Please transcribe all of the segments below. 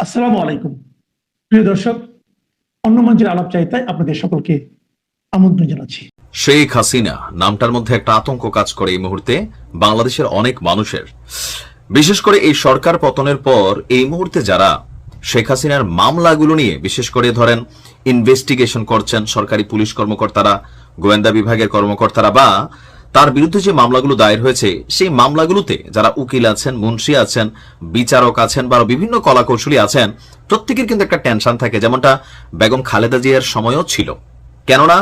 আসসালামু আলাইকুম প্রিয় দর্শক, অন্য মঞ্চের আলাপচারিতায় আপনাদের সকলকে আমন্ত্রণ জানাচ্ছি। শেখ হাসিনা নামটার মধ্যে একটা আতঙ্ক কাজ করে এই মুহূর্তে বাংলাদেশের অনেক মানুষের, বিশেষ করে এই সরকার পতনের পর এই মুহূর্তে যারা শেখ হাসিনার মামলাগুলো নিয়ে বিশেষ করে ধরেন ইনভেস্টিগেশন করছেন সরকারি পুলিশ কর্মকর্তারা, গোয়েন্দা বিভাগের কর্মকর্তারা, বা তার বিরুদ্ধে যে মামলাগুলো দায়ের হয়েছে সেই মামলাগুলোতে যারা উকিল আছেন, মুন্সি আছেন, বিচারক আছেন বা বিভিন্ন কলাকৌশলী আছেন, প্রত্যেকের কিন্তু একটা টেনশন থাকে, যেমনটা বেগম খালেদা জিয়ার সময়ও ছিল। কেননা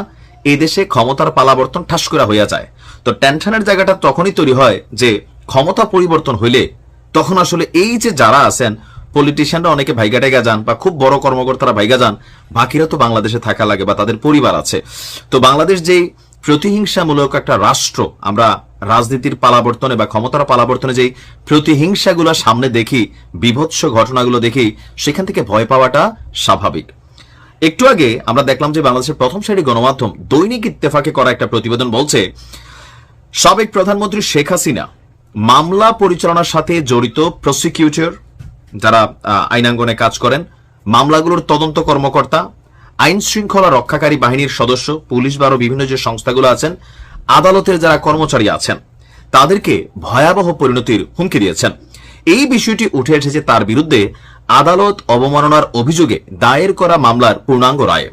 এই দেশে ক্ষমতার পালাবর্তন ঠাস করে হইয়া যায়। তো টেনশনের জায়গাটা তখনই তৈরি হয় যে ক্ষমতা পরিবর্তন হইলে তখন আসলে এই যে যারা আছেন পলিটিশিয়ানরা অনেকে ভাইগা টাইগা যান বা খুব বড় কর্মকর্তারা ভাইগা যান, বাকিরা তো বাংলাদেশে থাকা লাগে বা তাদের পরিবার আছে। তো বাংলাদেশ যেই প্রতিহিংসামূলক একটা রাষ্ট্র, আমরা রাজনীতির পালাবর্তনে বা ক্ষমতার পালাবর্তনে যেই প্রতিহিংসাগুলো সামনে দেখি, বিভৎস ঘটনাগুলো দেখি, সেখান থেকে ভয় পাওয়াটা স্বাভাবিক। একটু আগে আমরা দেখলাম যে বাংলাদেশের প্রথম সারি গণমাধ্যম দৈনিক ইত্তেফাকে করা একটা প্রতিবেদন বলছে সাবেক প্রধানমন্ত্রী শেখ হাসিনা মামলা পরিচালনার সাথে জড়িত প্রসিকিউটর, যারা আইনাঙ্গনে কাজ করেন, মামলাগুলোর তদন্ত কর্মকর্তা, আইন শৃঙ্খলা রক্ষাকারী বাহিনীর সদস্য, পুলিশ বা আরো বিভিন্ন যে সংস্থাগুলো আছেন, আদালতের যারা কর্মচারী আছেন, তাদেরকে ভয়াবহ পরিণতির হুমকি দিয়েছেন। এই বিষয়টি উঠে এসেছে তার বিরুদ্ধে আদালত অবমাননার অভিযোগে দায়ের করা মামলার পূর্ণাঙ্গ রায়ে।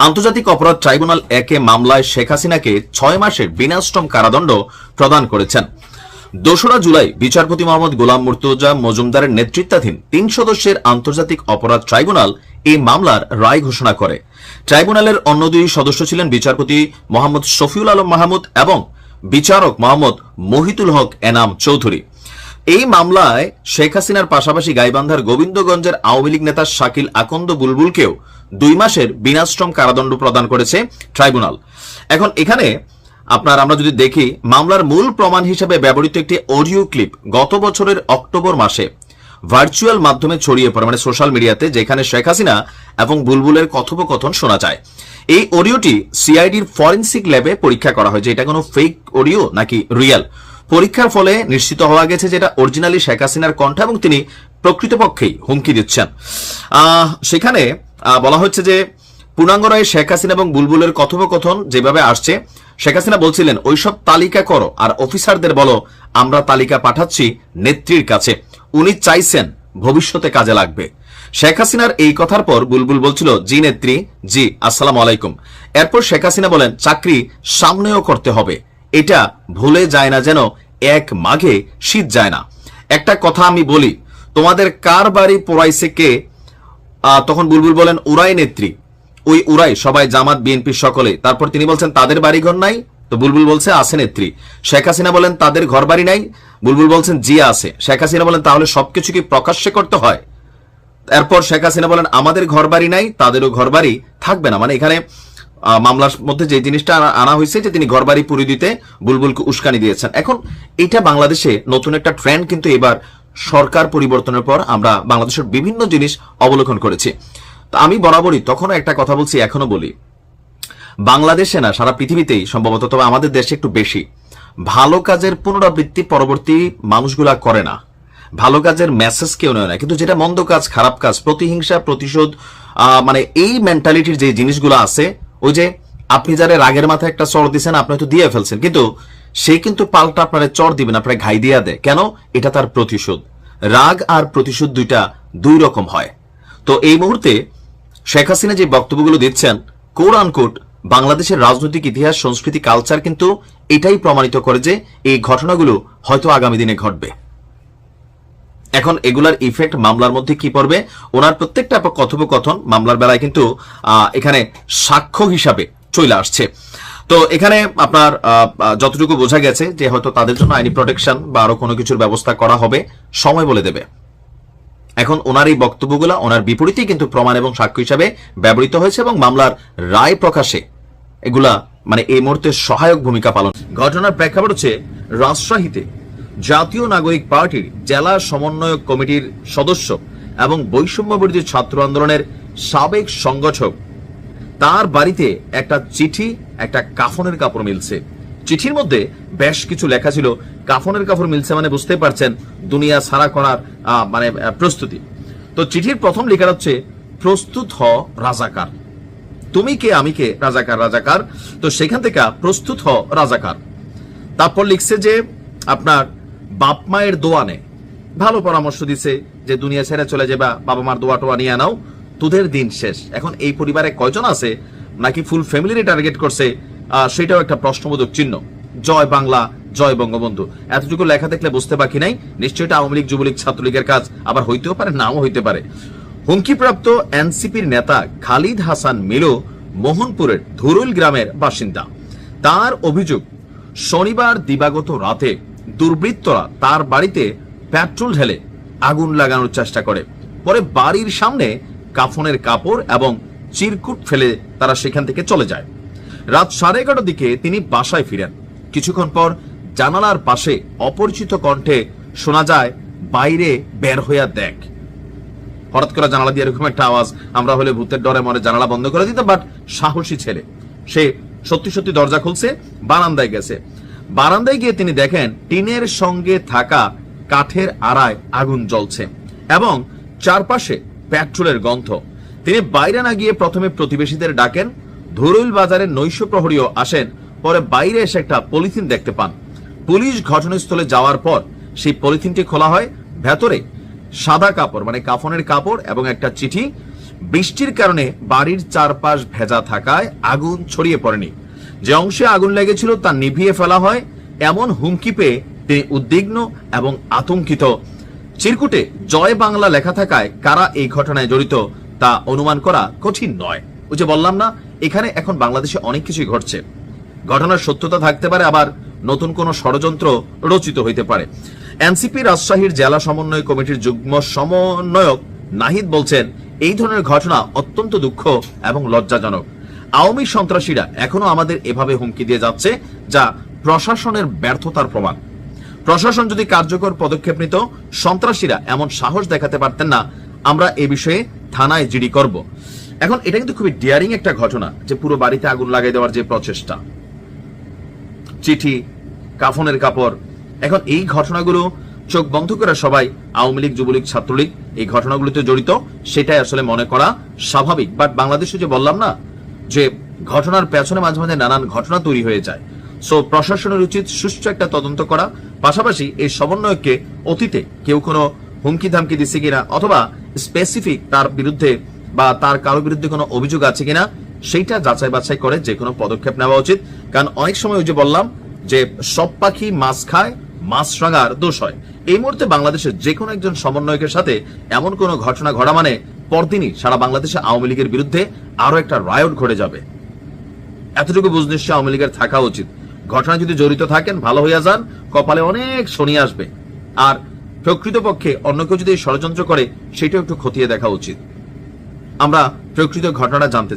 আন্তর্জাতিক অপরাধ ট্রাইব্যুনাল একে মামলায় শেখ হাসিনাকে 6 মাসের বিনাশ্রম কারাদণ্ড প্রদান করেছেন। 2রা জুলাই বিচারপতি মোহাম্মদ গোলাম মুর্তজা মজুমদারের নেতৃত্বাধীন 3 সদস্যের আন্তর্জাতিক অপরাধ ট্রাইব্যুনাল এই মামলার রায় ঘোষণা করে। ট্রাইব্যুনালের অন্য 2 সদস্য ছিলেন বিচারপতি মোহাম্মদ শফিউল আলম মাহমুদ এবং বিচারক মোহাম্মদ মহিতুল হক এনাম চৌধুরী। এই মামলায় শেখ হাসিনার পাশাপাশি গাইবান্ধার গোবিন্দগঞ্জের আওয়ামী লীগ নেতা শাকিল আকন্দ বুলবুলকেও 2 মাসের বিনাশ্রম কারাদণ্ড প্রদান করেছে ট্রাইব্যুনাল। এখন এখানে আমরা যদি দেখি, মামলার মূল প্রমাণ হিসেবে ব্যবহৃত একটি অডিও ক্লিপ গত বছরের অক্টোবর মাসে ভার্চুয়াল মাধ্যমে ছড়িয়ে পড়ে, মানে সোশ্যাল মিডিয়াতে, যেখানে শেখ হাসিনা এবং বুলবুলের কথোপকথন শোনা যায়। এই অডিওটি সিআইডির ফরেনসিক ল্যাবে পরীক্ষা করা হয় যে এটা কোনো ফেক অডিও নাকি রিয়েল। পরীক্ষার ফলে নিশ্চিত হওয়া গেছে যেটা অরিজিনালি শেখ হাসিনার কণ্ঠ এবং তিনি প্রকৃতপক্ষেই হুমকি দিচ্ছেন। সেখানে বলা হচ্ছে যে পূর্ণাঙ্গ রায়ে শেখ হাসিনা এবং বুলবুলের কথোপকথন যেভাবে আসছে, শেখ হাসিনা বলছিলেন ওইসব তালিকা করো আর অফিসারদের বলো আমরা তালিকা পাঠাচ্ছি নেত্রীর কাছে, উনি চাইছেন ভবিষ্যতে কাজে লাগবে। শেখ হাসিনার এই কথার পর বুলবুল বলছিল জি নেত্রী, জি আসসালামু আলাইকুম। এরপর শেখ হাসিনা বলেন চাকরি সামনেও করতে হবে, এটা ভুলে যায় না যেন 1 মাঘে শীত যায় না। একটা কথা আমি বলি, তোমাদের কার বাড়ি পোড়াইছে কে? তখন বুলবুল বলেন উড়াই নেত্রী, ওই উড়াই সবাই জামাত বিএনপি সকলে। তারপর তিনি বলছেন তাদের বাড়ি ঘর নাই? তো বুলবুল বলছে আছে নেত্রী। শেখ হাসিনা বলেন তাদের ঘর বাড়ি নাই? বুলবুল বলছেন জি আছে। শেখ হাসিনা বলেন তাহলে সবকিছু কি প্রকাশ্যে করতে হয়? এরপর শেখ হাসিনা বলেন আমাদের ঘর বাড়ি নাই, তাদেরও ঘর বাড়ি থাকবে না। মানে এখানে মামলার মধ্যে যে জিনিসটা আনা হয়েছে যে তিনি ঘরবাড়ি পুরি দিতে বুলবুলকে উস্কানি দিয়েছেন। এখন এটা বাংলাদেশে নতুন একটা ট্রেন্ড, কিন্তু এবার সরকার পরিবর্তনের পর আমরা বাংলাদেশের বিভিন্ন জিনিস অবলোকন করেছি। তো আমি বরাবরই তখনও একটা কথা বলছি, এখনো বলি, বাংলাদেশে না সারা পৃথিবীতেই সম্ভবত, তবে আমাদের দেশে একটু বেশি, ভালো কাজের পুনরাবৃত্তি পরবর্তী মানুষগুলা করে না, ভালো কাজের মেসেজ কেউ নেয় না। কিন্তু যেটা মন্দ কাজ, খারাপ কাজ, প্রতিহিংসা, প্রতিশোধ, মানে এই মেন্টালিটির যে জিনিসগুলো আছে, ওই যে আপনি যারা রাগের মাথায় একটা চড় দিচ্ছেন, আপনি তো দিয়ে ফেলছেন, কিন্তু সে কিন্তু পাল্টা আপনার চড় দিবেন, আপনার ঘাই দিয়া দেয়। কেন? এটা তার প্রতিশোধ। রাগ আর প্রতিশোধ দুই রকম হয়। তো এই মুহূর্তে শেখ হাসিনা যে বক্তব্যগুলো দিচ্ছেন, কোট আনকোট বাংলাদেশের রাজনৈতিক ইতিহাস, সংস্কৃতি, কালচার কিন্তু এটাই প্রমাণিত করে যে এই ঘটনাগুলো হয়তো আগামী দিনে ঘটবে। এখন এগুলার ইফেক্ট মামলার মধ্যে কি পড়বে? ওনার প্রত্যেকটা কথোপকথন মামলার বেলায় কিন্তু এখানে সাক্ষ্য হিসাবে চলে আসছে। তো এখানে আপনার যতটুকু বোঝা গেছে যে হয়তো তাদের জন্য আইনি প্রোটেকশন বা আরো কোনো কিছুর ব্যবস্থা করা হবে, সময় বলে দেবে। এখন ওনার এই বক্তব্যগুলো ওনার বিপরীতেই কিন্তু প্রমাণ এবং সাক্ষ্য হিসাবে ব্যবহৃত হয়েছে এবং মামলার রায় প্রকাশে এগুলা মানে এই মুহূর্তে সহায়ক ভূমিকা পালন। ঘটনার প্রেক্ষাপট হচ্ছে রাজশাহীতে জাতীয় নাগরিক পার্টির জেলা সমন্বয়ক কমিটির সদস্য এবং বৈষম্য বিরোধী ছাত্র আন্দোলনের সাবেক সংগঠক, তার বাড়িতে একটা চিঠি, একটা কাফনের কাপড় মিলছে। চিঠির মধ্যে বেশ কিছু লেখা ছিল। কাফনের কাপড় মিলছে মানে বুঝতে পারছেন দুনিয়া ছাড়া করার মানে প্রস্তুতি। তো চিঠির প্রথম লেখা হচ্ছে, প্রস্তুত হ রাজাকার। তুমি কে আমি কে, রাজাকার রাজাকার। তো সেখান থেকে প্রস্তুত হ রাজাকার। তারপর লিখছে যে আপনার বাপ মায়ের দোয়া নে, ভালো পরামর্শ দিছে যে দুনিয়া ছেড়ে চলে যাবা, বাবা মার দোয়া টোয়া নিয়ে নাও, তোদের দিন শেষ। এখন এই পরিবারে কয়জন আছে, নাকি ফুল ফ্যামিলিরে টার্গেট করছে, সেটাও একটা প্রশ্নবোধক চিহ্ন। জয় বাংলা, জয় বঙ্গবন্ধু, এতটুকু লেখা দেখলে বুঝতে বাকি নাই নিশ্চয়ই এটা আওয়ামী লীগ, যুবলীগ, ছাত্রলীগের কাজ, আবার হইতেও পারে নাও হইতে পারে। হুমকিপ্রাপ্ত এনসিপির নেতা খালিদ হাসান মিলু মোহনপুরের ধুরুল গ্রামের বাসিন্দা। তার অভিযোগ, শনিবার দিবাগত রাতে দুর্বৃত্তরা তার বাড়িতে পেট্রোল ঢেলে আগুন লাগানোর চেষ্টা করে। পরে বাড়ির সামনে কাফনের কাপড় এবং চিরকুট ফেলে তারা সেখান থেকে চলে যায়। রাত 11:30টার দিকে তিনি বাসায় ফিরেন। কিছুক্ষণ পর জানালার পাশে অপরিচিত কণ্ঠে শোনা যায়, বাইরে বের হইয়া দেখ। হঠাৎ করে জানালা দিয়ে এরকম একটা আওয়াজ, আমরা হলে ভূতের ডরে মনে জানালা বন্ধ করে দিতাম, বাট সাহসী ছেলে, সে সত্যি সত্যি দরজা খুলছে, বারান্দায় গেছে। বারান্দায় গিয়ে তিনি দেখেন টিনের সঙ্গে থাকা কাঠের আড়ায় আগুন জ্বলছে এবং চারপাশে পেট্রোলের গন্ধ। তিনি বাইরে না গিয়ে প্রথমে প্রতিবেশীদের ডাকেন। ধুরুল বাজারের নৈশ প্রহরীও আসেন। পরে বাইরে এসে একটা পলিথিন দেখতে পান। পুলিশ ঘটনাস্থলে যাওয়ার পর সেই পলিথিনটি খোলা হয়। ভেতরে সাদা কাপড়, মানে কাফনের কাপড় এবং একটা চিঠি। বৃষ্টির কারণে বাড়ির চারপাশ ভেজা থাকায় আগুন ছড়িয়ে পড়েনি। যে অংশে আগুন লেগেছিল তা নিভিয়ে ফেলা হয়, এমন হুমকি পেয়ে তিনি উদ্বিগ্ন এবং আতঙ্কিত। চিরকুটে জয় বাংলা লেখা থাকায় কারা এই ঘটনায় জড়িত তা অনুমান করা কঠিন নয়। ওই যে বললাম না, এখানে এখন বাংলাদেশে অনেক কিছুই ঘটছে। ঘটনার সত্যতা থাকতে পারে, আবার নতুন কোন ষড়যন্ত্র রচিত হইতে পারে। এনসিপি রাজশাহীর জেলা সমন্বয় কমিটির যুগ্ম সমন্বয়ক নাহিদ বলছেন, এই ধরনের ঘটনা অত্যন্ত দুঃখ এবং লজ্জাজনক। আওয়ামী সন্ত্রাসীরা এখনো আমাদের এভাবে হুমকি দিয়ে যাচ্ছে, যা প্রশাসনের ব্যর্থতার প্রমাণ। প্রশাসন যদি কার্যকর পদক্ষেপ নিত, সন্ত্রাসীরা এমন সাহস দেখাতে পারতেন না। আমরা এ বিষয়ে থানায় জিডি করব। এখন এটা কিন্তু খুবই ডিয়ারিং একটা ঘটনা, যে পুরো বাড়িতে আগুন লাগাই দেওয়ার যে প্রচেষ্টা, চিঠি, কাফনের কাপড়। এখন এই ঘটনাগুলো চোখ বন্ধ করে সবাই আওয়ামী লীগ, যুবলীগ, ছাত্রলীগ এই ঘটনাগুলোতে জড়িত, সেটাই আসলে মনে করা স্বাভাবিক। বাট বাংলাদেশে যে বললাম না, যে ঘটনার পেছনে মাঝে মাঝে নানান ঘটনা তৈরি হয়ে যায়। সো প্রশাসনের উচিত সুষ্ঠু একটা তদন্ত করা, পাশাপাশি এই সমন্বয়কে অতীতে কেউ কোনো হুমকি ধামকি দিচ্ছে কিনা, অথবা স্পেসিফিক তার বিরুদ্ধে বা তার কারো বিরুদ্ধে কোনো অভিযোগ আছে কিনা, সেইটা যাচাই বাছাই করে যে কোনো পদক্ষেপ নেওয়া উচিত। কারণ অনেক সময় ওই যে বললাম যে সব পাখি মাছ খায়, মাছ রাঙার দোষ হয়। এই মুহূর্তে বাংলাদেশের যে কোনো একজন সমন্বয়কের সাথে এমন কোনো ঘটনা ঘটা মানে পরদিনই সারা বাংলাদেশে আওয়ামী লীগের বিরুদ্ধে আরো একটা রায়ট ঘটে যাবে। এতটুকু বুঝ নিশ্চয় আওয়ামী লীগের থাকা উচিত। ঘটনা যদি জড়িত থাকেন, ভালো হইয়া যান, কপালে অনেক শনি আসবে। আর প্রকৃতপক্ষে অন্য কেউ যদি ষড়যন্ত্র করে, সেটাও একটু খতিয়ে দেখা উচিত। আমরা প্রকৃত ঘটনা জানতে